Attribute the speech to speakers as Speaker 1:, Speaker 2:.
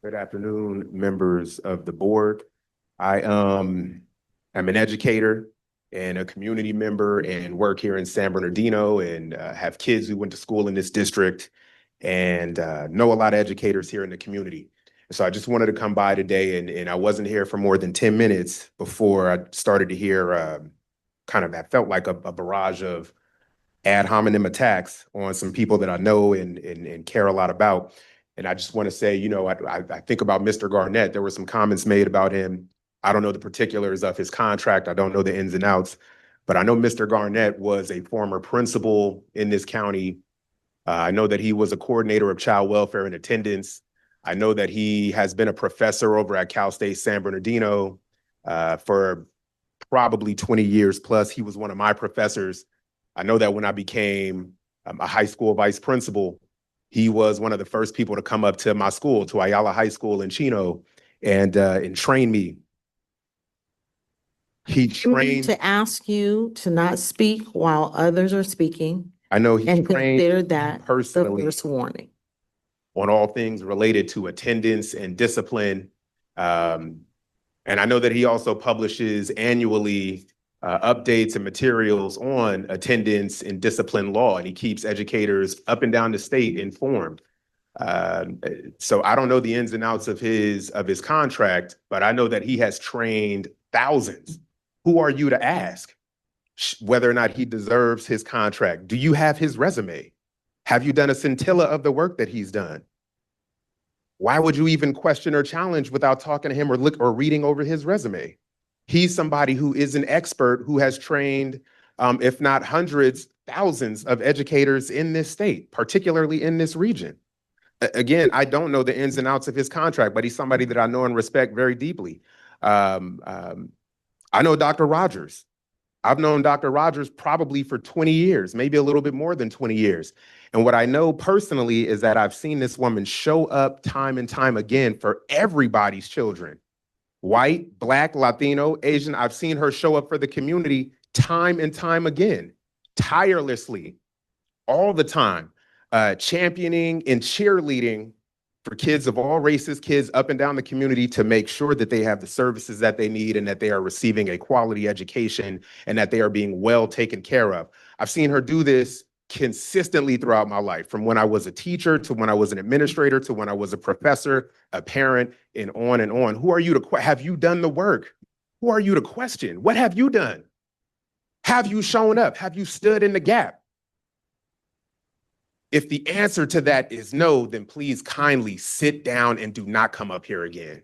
Speaker 1: Good afternoon, members of the board. I am an educator and a community member and work here in San Bernardino and have kids who went to school in this district and know a lot of educators here in the community. So I just wanted to come by today and I wasn't here for more than 10 minutes before I started to hear kind of that felt like a barrage of ad hominem attacks on some people that I know and care a lot about. And I just want to say, I think about Mr. Garnett. There were some comments made about him. I don't know the particulars of his contract. I don't know the ins and outs, but I know Mr. Garnett was a former principal in this county. I know that he was a coordinator of child welfare and attendance. I know that he has been a professor over at Cal State San Bernardino for probably 20 years plus. He was one of my professors. I know that when I became a high school vice principal, he was one of the first people to come up to my school, to Ayala High School in Chino, and train me. He
Speaker 2: I need
Speaker 1: trained.
Speaker 2: to ask you to not speak while others are speaking
Speaker 1: I know he
Speaker 2: and
Speaker 1: trained
Speaker 2: consider that the
Speaker 1: personally
Speaker 2: first warning.
Speaker 1: on all things related to attendance and discipline. And I know that he also publishes annually updates and materials on attendance and discipline law, and he keeps educators up and down the state informed. So I don't know the ins and outs of his contract, but I know that he has trained thousands. Who are you to ask whether or not he deserves his contract? Do you have his resume? Have you done a scintilla of the work that he's done? Why would you even question or challenge without talking to him or look or reading over his resume? He's somebody who is an expert who has trained, if not hundreds, thousands of educators in this state, particularly in this region. Again, I don't know the ins and outs of his contract, but he's somebody that I know and respect very deeply. I know Dr. Rogers. I've known Dr. Rogers probably for 20 years, maybe a little bit more than 20 years. And what I know personally is that I've seen this woman show up time and time again for everybody's children. White, Black, Latino, Asian. I've seen her show up for the community time and time again, tirelessly, all the time, championing and cheerleading for kids of all races, kids up and down the community, to make sure that they have the services that they need and that they are receiving a quality education and that they are being well taken care of. I've seen her do this consistently throughout my life, from when I was a teacher to when I was an administrator to when I was a professor, a parent, and on and on. Who are you to have you done the work? Who are you to question? What have you done? Have you shown up? Have you stood in the gap? If the answer to that is no, then please kindly sit down and do not come up here again.